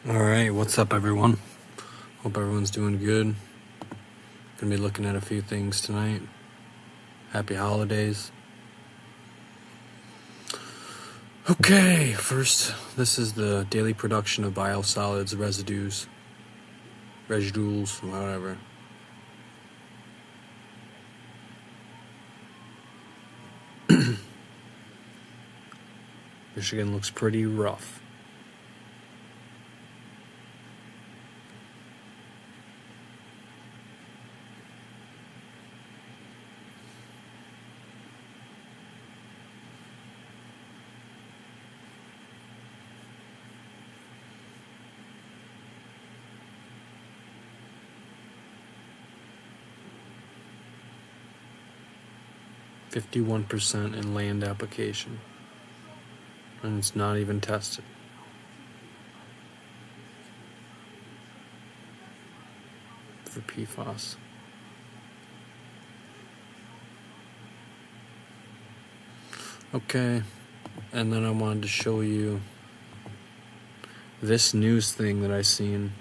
Alright, what's up everyone? Hope everyone's doing good. Gonna be looking at a few things tonight. Happy holidays. Okay, first, this is the daily production of biosolids, residues, whatever. Michigan looks pretty rough. %51% in land application, and it's not even tested. For PFAS. Okay, and then I wanted to show you this news thing that I seen.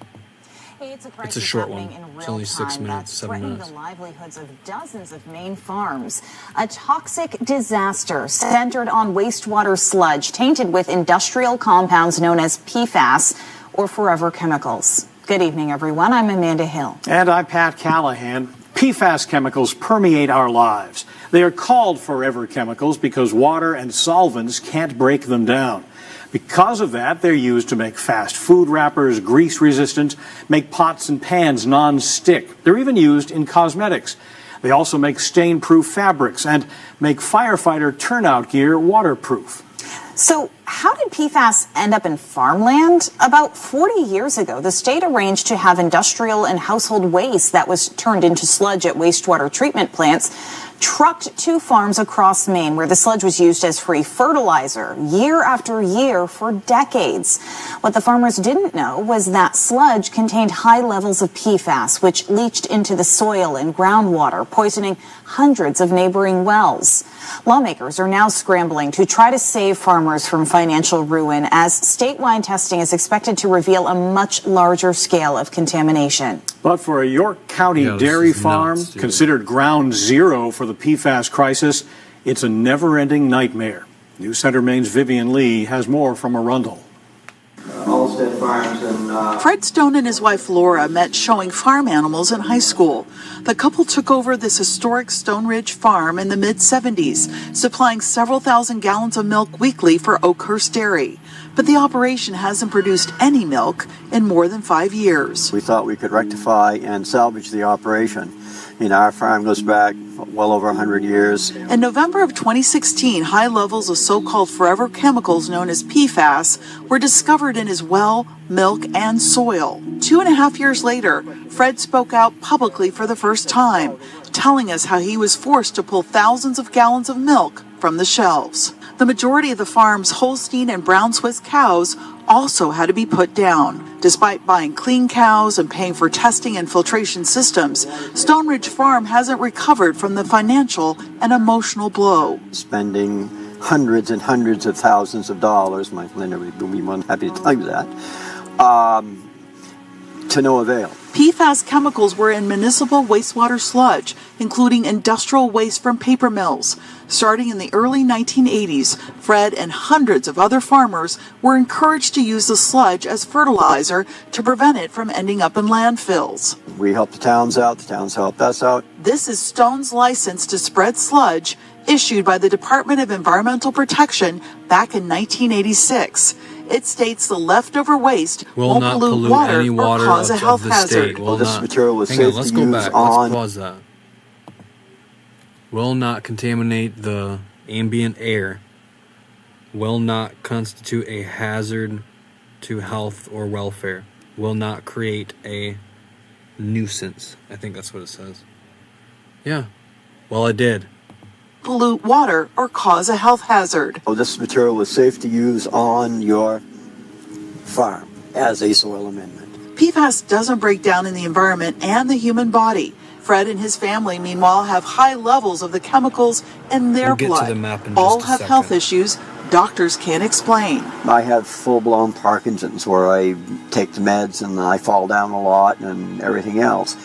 It's a short one. It's only 6 minutes, 7 minutes. The livelihoods of dozens of Maine farms. A toxic disaster centered on wastewater sludge tainted with industrial compounds known as PFAS, or forever chemicals. Good evening, everyone. I'm Amanda Hill. And I'm Pat Callahan. PFAS chemicals permeate our lives. They are called forever chemicals because water and solvents can't break them down. Because of that, they're used to make fast food wrappers grease resistant, make pots and pans non-stick. They're even used in cosmetics. They also make stain-proof fabrics and make firefighter turnout gear waterproof. So how did PFAS end up in farmland? About 40 years ago, the state arranged to have industrial and household waste that was turned into sludge at wastewater treatment plants trucked to farms across Maine, where the sludge was used as free fertilizer year after year for decades. What the farmers didn't know was that sludge contained high levels of PFAS, which leached into the soil and groundwater, poisoning hundreds of neighboring wells. Lawmakers are now scrambling to try to save farmers from financial ruin, as statewide testing is expected to reveal a much larger scale of contamination. But for a York County dairy farm, considered ground zero for the PFAS crisis, it's a never-ending nightmare. News Center Maine's Vivian Lee has more from Arundel. Fred Stone and his wife Laura met showing farm animals in high school. The couple took over this historic Stone Ridge farm in the mid-70s, supplying several thousand gallons of milk weekly for Oakhurst Dairy. But the operation hasn't produced any milk in more than 5 years. We thought we could rectify and salvage the operation. Our farm goes back well over 100 years. In November of 2016, high levels of so-called forever chemicals known as PFAS were discovered in his well, milk, and soil. 2.5 years later, Fred spoke out publicly for the first time, telling us how he was forced to pull thousands of gallons of milk from the shelves. The majority of the farm's Holstein and Brown Swiss cows also had to be put down. Despite buying clean cows and paying for testing and filtration systems, Stone Ridge Farm hasn't recovered from the financial and emotional blow. Spending hundreds and hundreds of thousands of dollars, my Linda would be more than happy to tell you that, to no avail. PFAS chemicals were in municipal wastewater sludge, including industrial waste from paper mills. Starting in the early 1980s, Fred and hundreds of other farmers were encouraged to use the sludge as fertilizer to prevent it from ending up in landfills. We helped the towns out, the towns helped us out. This is Stone's license to spread sludge, issued by the Department of Environmental Protection back in 1986. It states the leftover waste won't pollute water or cause a health hazard. This material was safe to use Let's pause that. Will not contaminate the ambient air. Will not constitute a hazard to health or welfare. Will not create a nuisance. I think that's what it says. Yeah. Well, it did. Pollute water or cause a health hazard. This material was safe to use on your farm as a soil amendment. PFAS doesn't break down in the environment and the human body. Fred and his family, meanwhile, have high levels of the chemicals in their blood. All have health issues doctors can't explain. I have full-blown Parkinson's where I take the meds and I fall down a lot and everything else.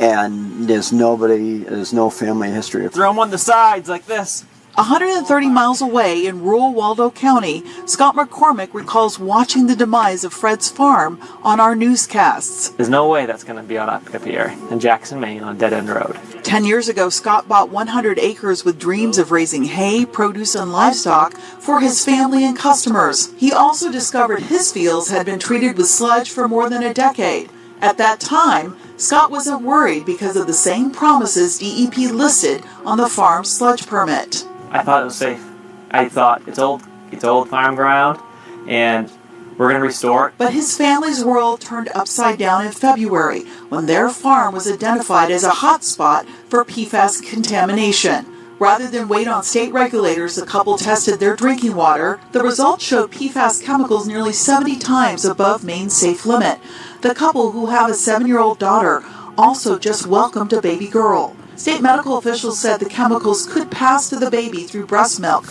And there's no family history. Throw them on the sides like this. 130 miles away in rural Waldo County, Scott McCormick recalls watching the demise of Fred's farm on our newscasts. There's no way that's going to be on up here in Jackson, Maine on Dead End Road. 10 years ago, Scott bought 100 acres with dreams of raising hay, produce, and livestock for his family and customers. He also discovered his fields had been treated with sludge for more than a decade. At that time, Scott wasn't worried because of the same promises DEP listed on the farm's sludge permit. I thought it was safe. I thought it's old farm ground, and we're going to restore it. But his family's world turned upside down in February when their farm was identified as a hot spot for PFAS contamination. Rather than wait on state regulators, the couple tested their drinking water. The results showed PFAS chemicals nearly 70 times above Maine's safe limit. The couple, who have a 7-year-old daughter, also just welcomed a baby girl. State medical officials said the chemicals could pass to the baby through breast milk.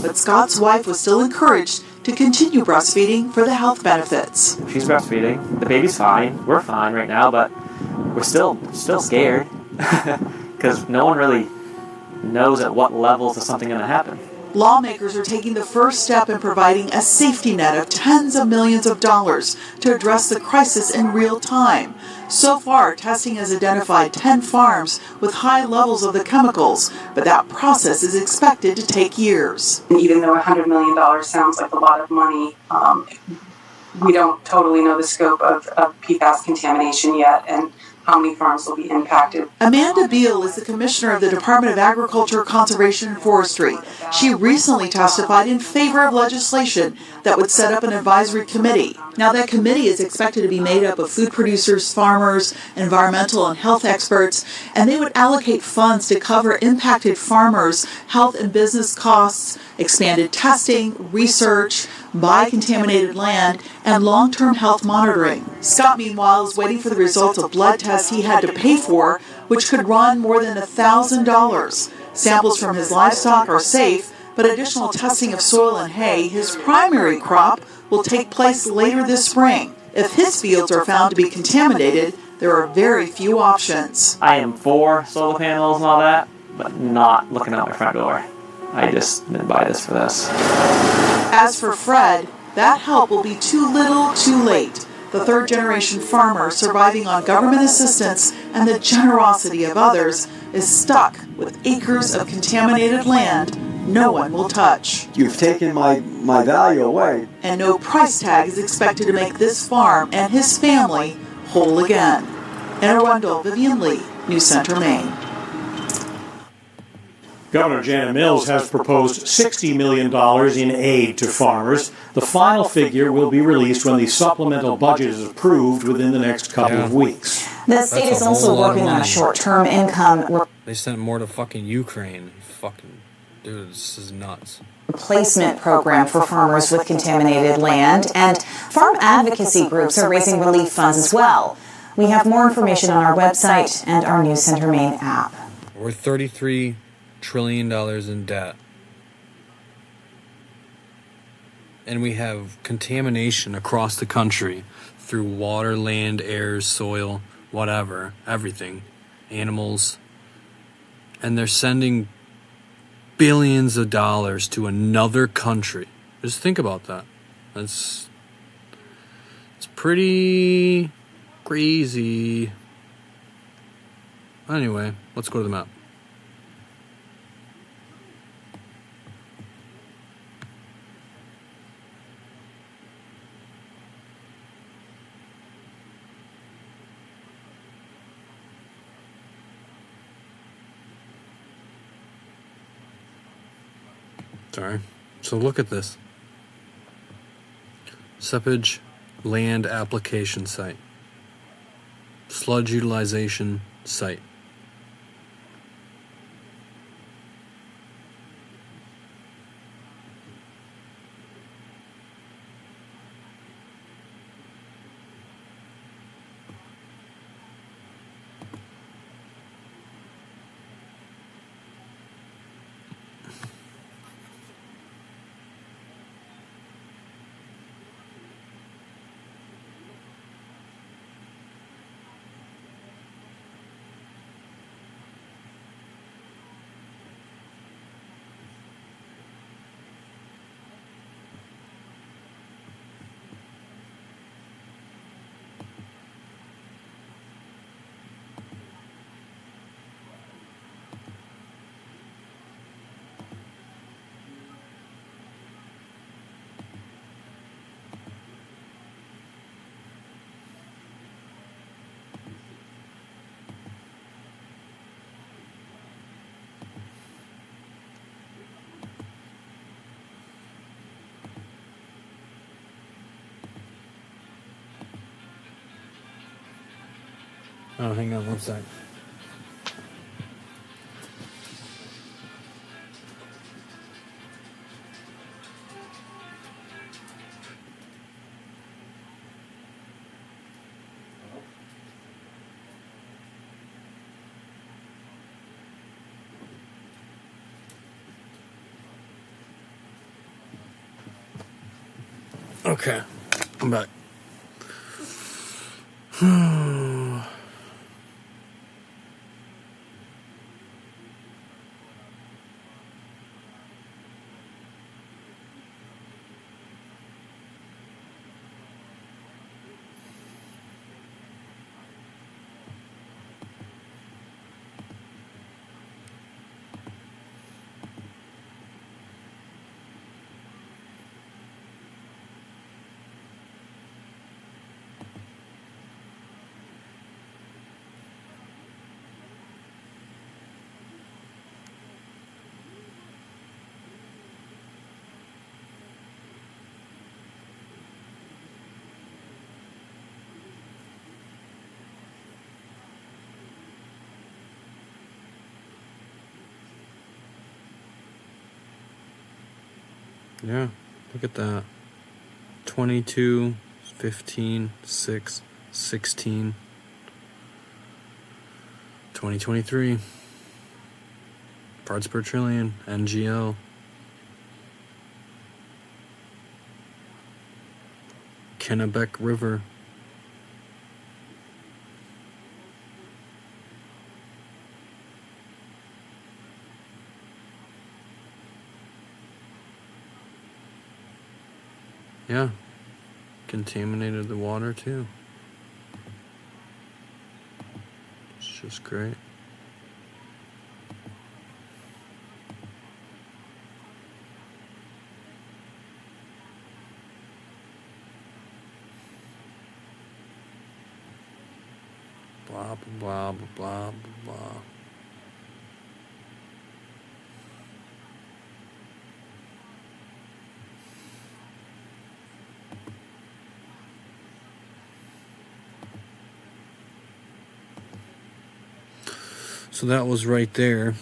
But Scott's wife was still encouraged to continue breastfeeding for the health benefits. She's breastfeeding. The baby's fine. We're fine right now, but we're still scared because no one really knows at what levels is something going to happen. Lawmakers are taking the first step in providing a safety net of tens of millions of dollars to address the crisis in real time. So far, testing has identified 10 farms with high levels of the chemicals, but that process is expected to take years. Even though $100 million sounds like a lot of money, we don't totally know the scope of PFAS contamination yet and how many farms will be impacted. Amanda Beal is the commissioner of the Department of Agriculture, Conservation, and Forestry. She recently testified in favor of legislation that would set up an advisory committee. Now, that committee is expected to be made up of food producers, farmers, environmental and health experts, and they would allocate funds to cover impacted farmers' health and business costs, expanded testing, research, buy contaminated land, and long-term health monitoring. Scott, meanwhile, is waiting for the results of blood tests he had to pay for, which could run more than $1,000. Samples from his livestock are safe, but additional testing of soil and hay, his primary crop, will take place later this spring. If his fields are found to be contaminated, there are very few options. I am for solar panels and all that, but not looking out my front door. I just didn't buy this for this. As for Fred, that help will be too little, too late. The third-generation farmer, surviving on government assistance and the generosity of others, is stuck with acres of contaminated land no one will touch. You've taken my value away. And no price tag is expected to make this farm and his family whole again. Anne Arundel, Vivian Lee, News Center, Maine. Governor Janet Mills has proposed $60 million in aid to farmers. The final figure will be released when the supplemental budget is approved within the next couple of weeks. The state is also working on a short-term income They sent more to fucking Ukraine. Fucking, dude, this is nuts. replacement program for farmers with contaminated land, and farm advocacy groups are raising relief funds as well. We have more information on our website and our News Center Maine app. We're $33 trillion in debt. And we have contamination across the country through water, land, air, soil, whatever, everything, animals. And they're sending billions of dollars to another country. Just think about that. It's pretty crazy. Anyway, let's go to the map. Sorry. So look at this. Seepage land application site. Sludge utilization site. Oh, hang on one sec. Okay, I'm back. Yeah, look at that. 22, 15, 6, 16, 2023. Parts per trillion, NGL. Kennebec River. Yeah, contaminated the water too. It's just great. Blah, blah, blah, blah, blah, blah. So that was right there.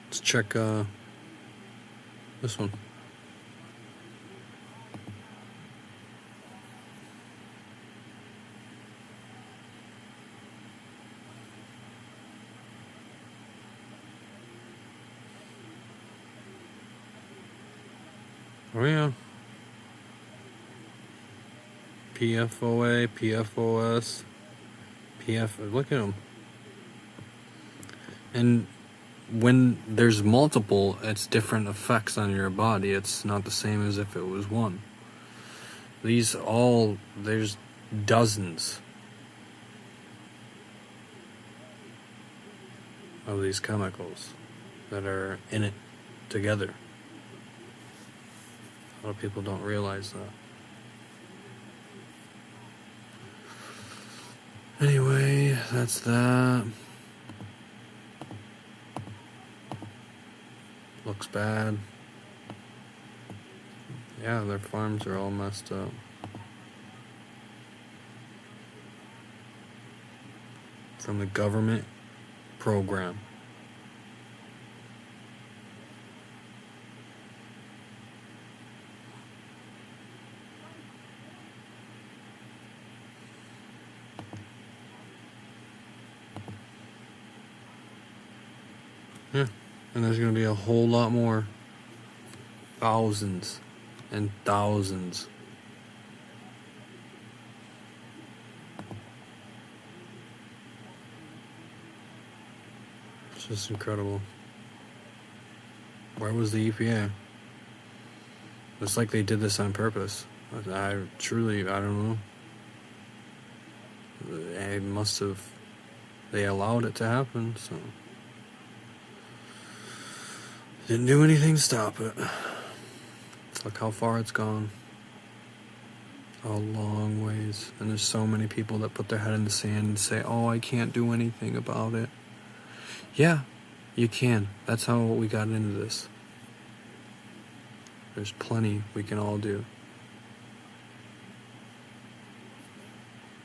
Let's check this one. Oh yeah. PFOA, PFOS, look at them. And when there's multiple, it's different effects on your body. It's not the same as if it was one. There's dozens of these chemicals that are in it together. A lot of people don't realize that. Anyway, that's that. Looks bad. Yeah, their farms are all messed up. From the government program. Yeah, and there's going to be a whole lot more. Thousands and thousands. It's just incredible. Where was the EPA? It's like they did this on purpose. I don't know. They allowed it to happen, so. Didn't do anything to stop it. Look how far it's gone. A long ways. And there's so many people that put their head in the sand and say, oh, I can't do anything about it. Yeah, you can. That's how we got into this. There's plenty we can all do.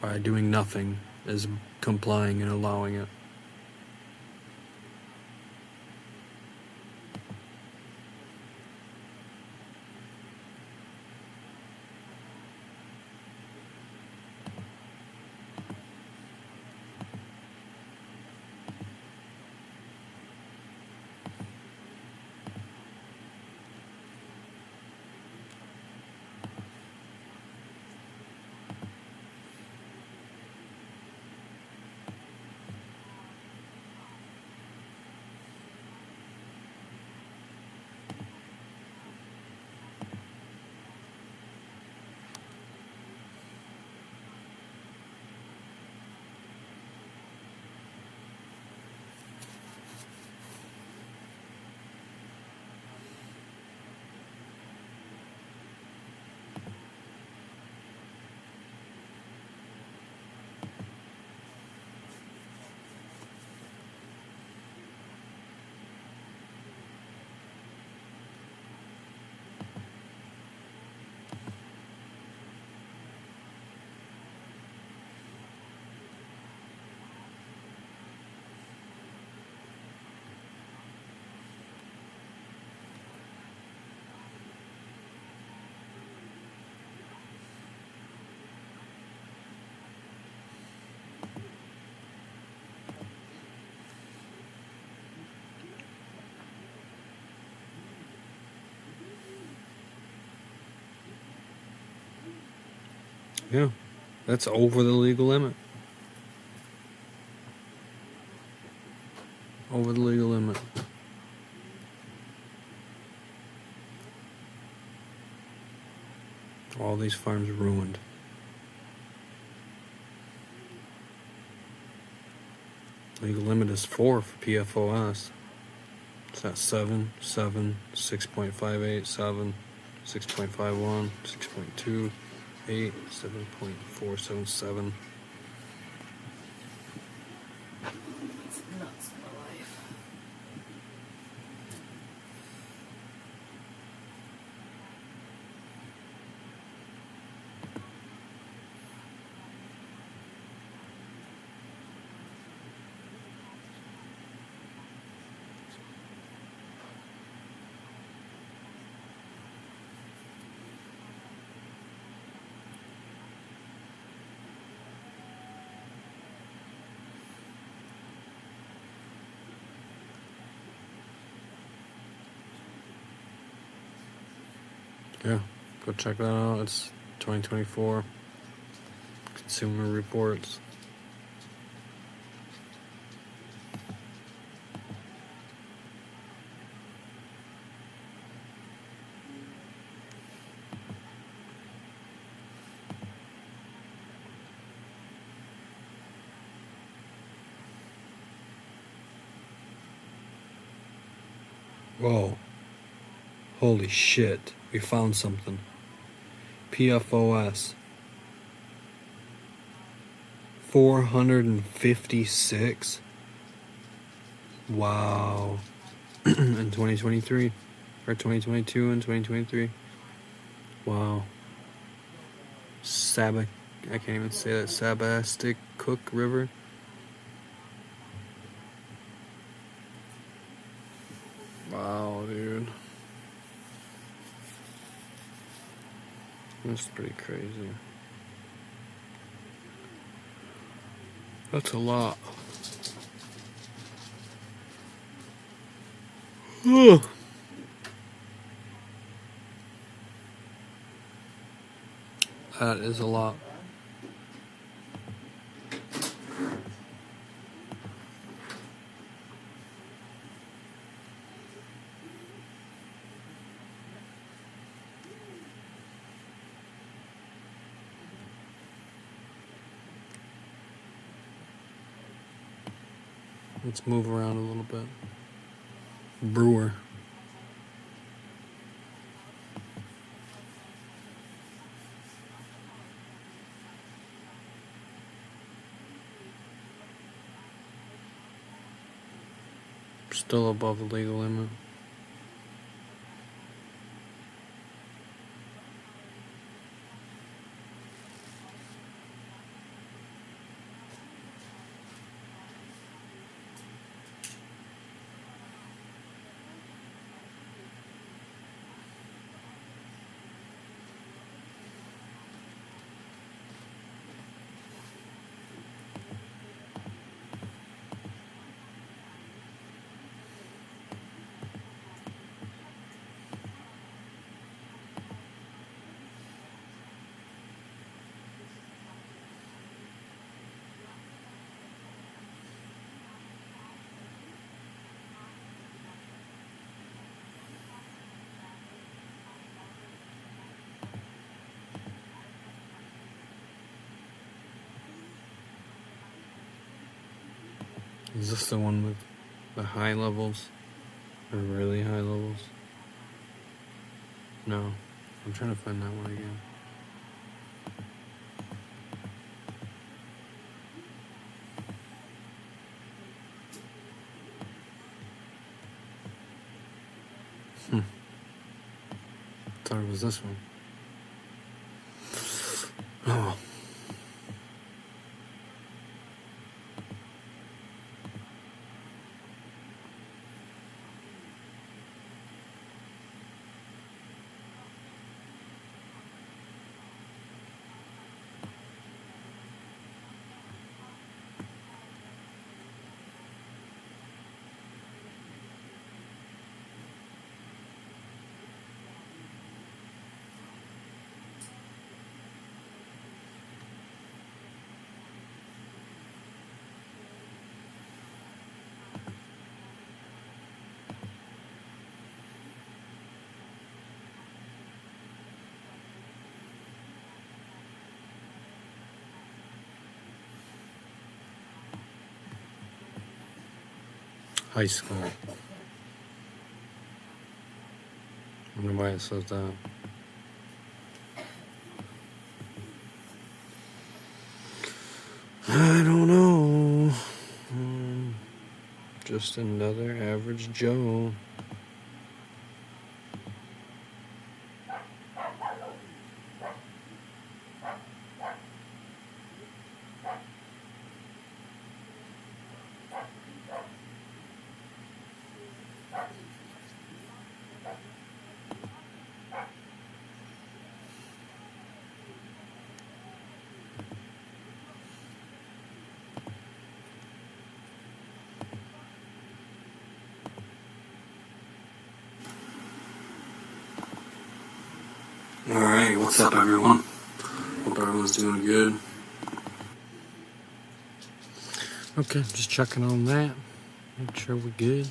by doing nothing is complying and allowing it. Yeah, that's over the legal limit. Over the legal limit. All these farms ruined. Legal limit is 4 for PFOS. It's at 7, 7, 6.58, 7, 6.51, 6.2, 8, 7.477. Yeah, go check that out. It's 2024 Consumer Reports. Whoa. Holy shit. We found something. PFOS. 456. Wow. In 2023. Or 2022 and 2023. Wow. I can't even say that. Sabastic Cook River. Wow, dude. That's pretty crazy. That's a lot. Ugh. That is a lot. Let's move around a little bit. Brewer. Still above the legal limit. Is this the one with the high levels? Or really high levels? No. I'm trying to find that one again. Thought it was this one. Oh. High school. I wonder why it says that. I don't know. Just another average Joe. Alright, what's up everyone? Hope everyone's doing good. Okay, just checking on that. Make sure we're good.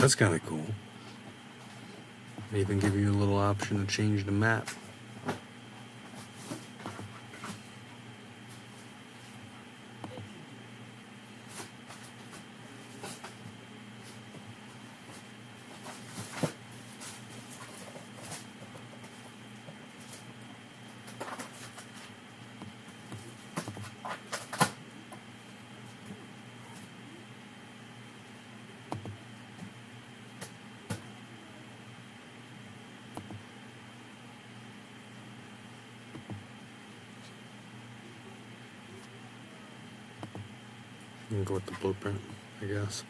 That's kind of cool. They even give you a little option to change the map. You can go with the blueprint, I guess.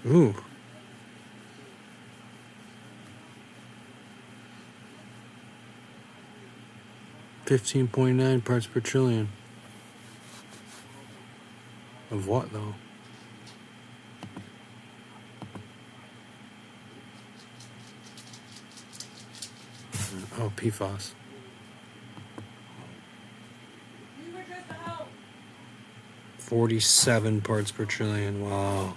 Ooh. .9 parts per trillion. Of what, though? Oh, PFAS. .47 parts per trillion. Wow.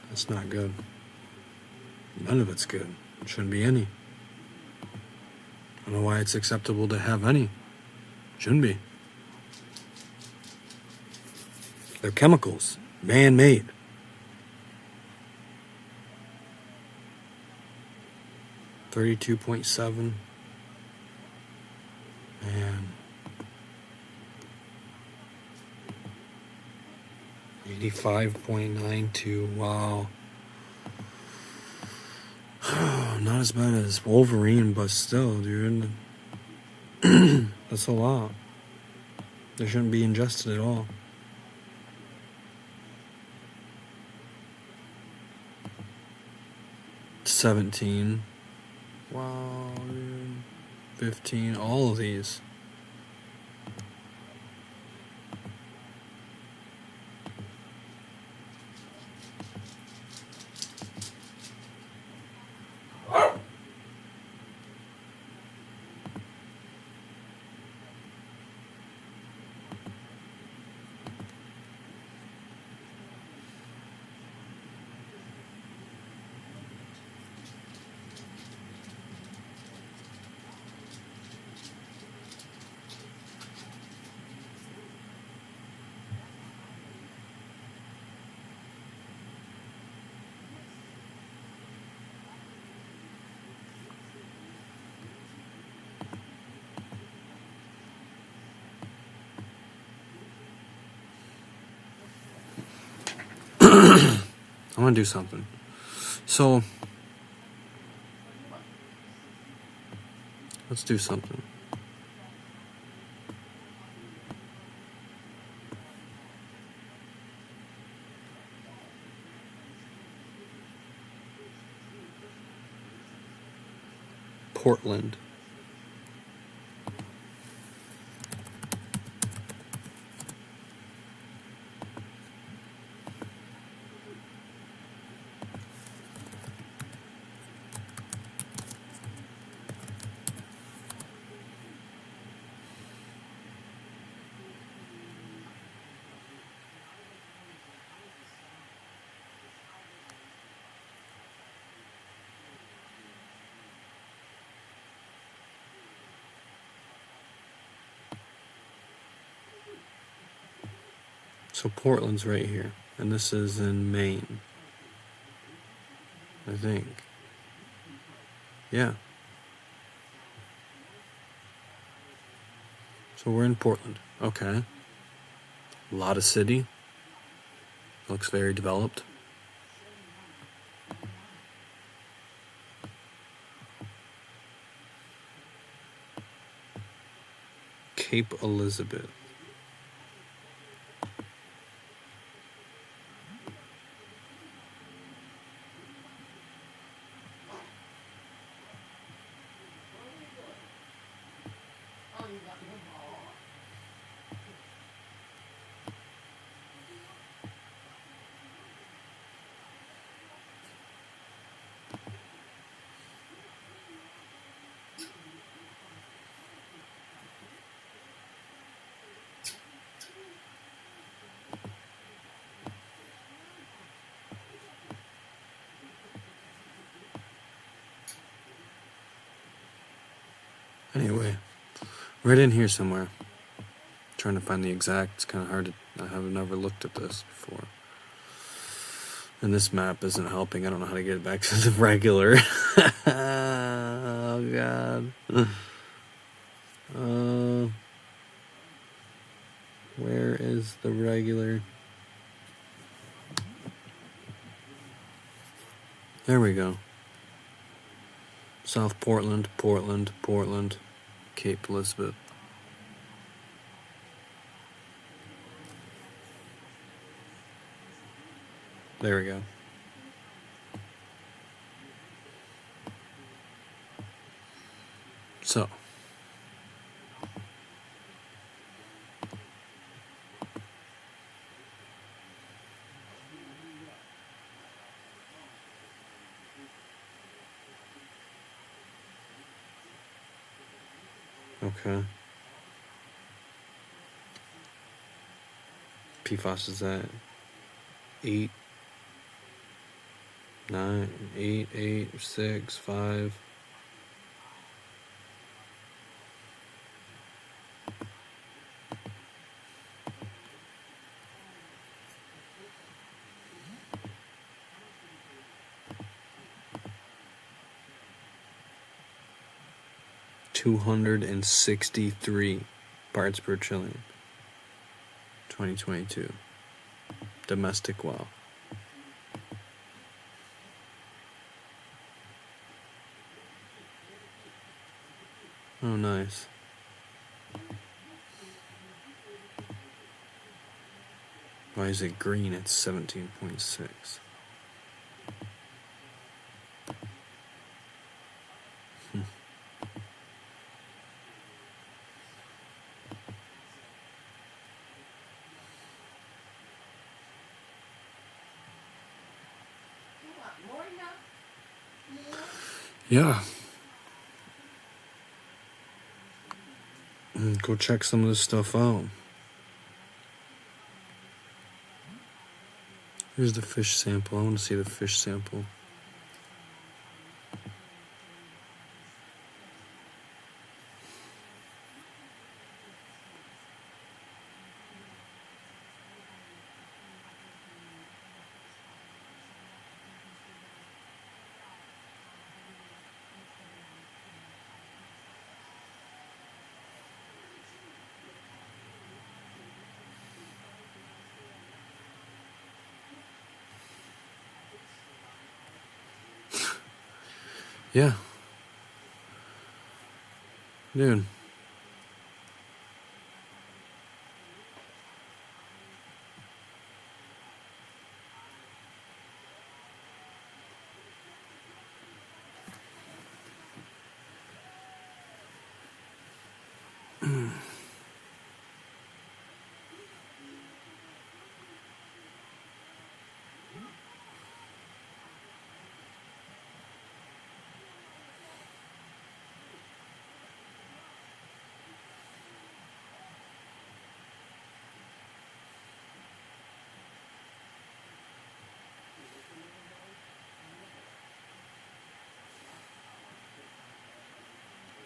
That's not good. None of it's good. Shouldn't be any. I don't know why it's acceptable to have any. Shouldn't be. They're chemicals. Man-made. .7. Man. 85.92. Wow. Not as bad as Wolverine, but still, dude. That's a lot. They shouldn't be ingested at all. $17. Wow, dude. 15. All of these. I'm gonna do something. So, let's do something. Portland. So Portland's right here, and this is in Maine, I think. Yeah. So we're in Portland. Okay. A lot of city. Looks very developed. Cape Elizabeth. Anyway, right in here somewhere. Trying to find the exact. It's kind of hard to. I have never looked at this before. And this map isn't helping. I don't know how to get it back to the regular. Oh, God. Where is the regular? There we go. South Portland, Portland, Portland, Cape Elizabeth. There we go. So. Okay. PFAS is at 8, 9, 8, 8, 6, 5. $263 parts per trillion. 2022. Domestic well. Oh, nice. Why is it green? It's 17.6. Yeah. Go check some of this stuff out. Here's the fish sample. I want to see the fish sample. Yeah. Dude.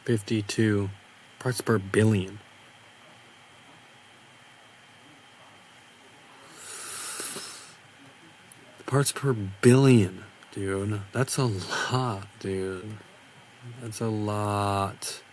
$52 parts per billion. Parts per billion, dude. That's a lot, dude. That's a lot.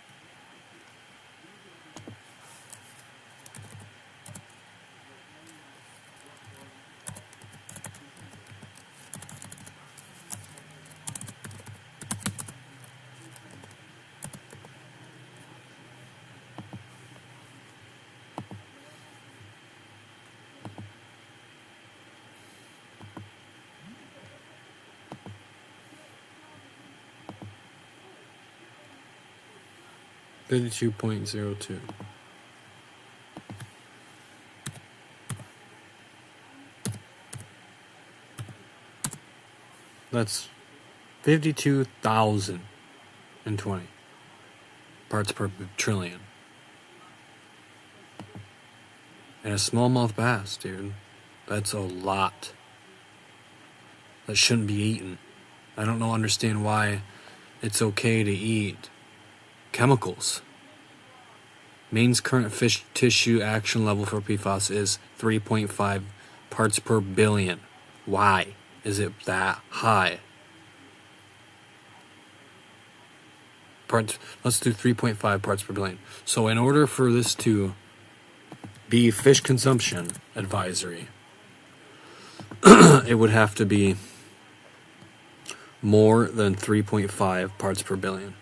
$52.02. That's 52,020 parts per trillion. And a smallmouth bass, dude. That's a lot. That shouldn't be eaten. I don't understand why it's okay to eat chemicals. Maine's current fish tissue action level for PFAS is 3.5 parts per billion. Why is it that high? Let's do 3.5 parts per billion. So in order for this to be fish consumption advisory, it would have to be more than 3.5 parts per billion.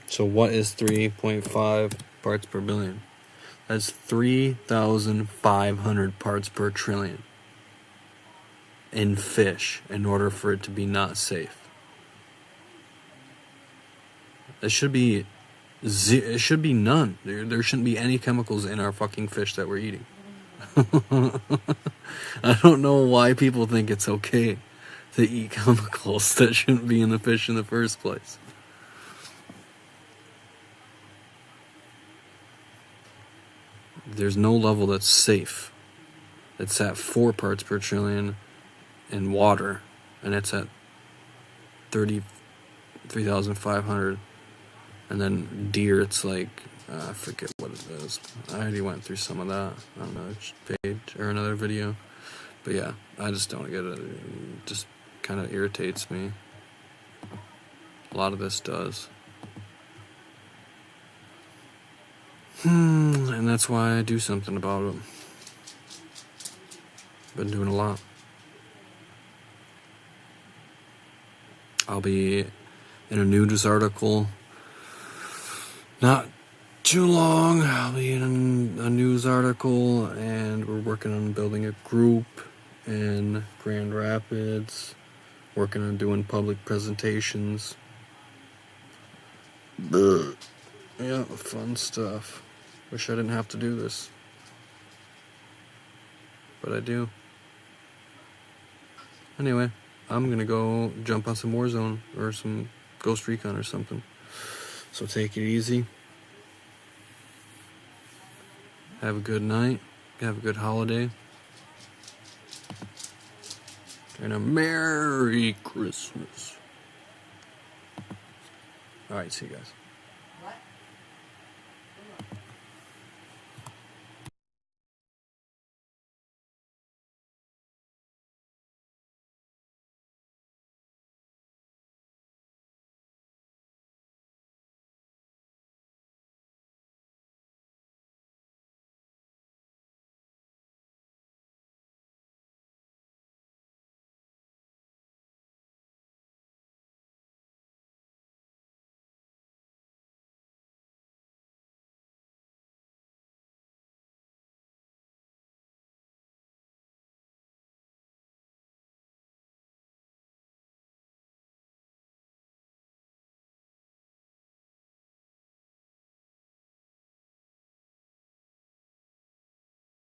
So what is 3.5 parts per billion? That's 3,500 parts per trillion in fish in order for it to be not safe. It should be none. There shouldn't be any chemicals in our fucking fish that we're eating. I don't know why people think it's okay to eat chemicals that shouldn't be in the fish in the first place. There's no level that's safe. It's at 4 parts per trillion in water, and it's at 3,500. And then deer, it's like, I forget what it is. I already went through some of that on another page or another video. But yeah, I just don't get it. It just kind of irritates me. A lot of this does. And that's why I do something about it. Been doing a lot. I'll be in a news article. Not too long. I'll be in a news article, and we're working on building a group in Grand Rapids. Working on doing public presentations. Yeah, fun stuff. Wish I didn't have to do this. But I do. Anyway, I'm gonna go jump on some Warzone or some Ghost Recon or something. So take it easy. Have a good night. Have a good holiday. And a Merry Christmas. Alright, see you guys.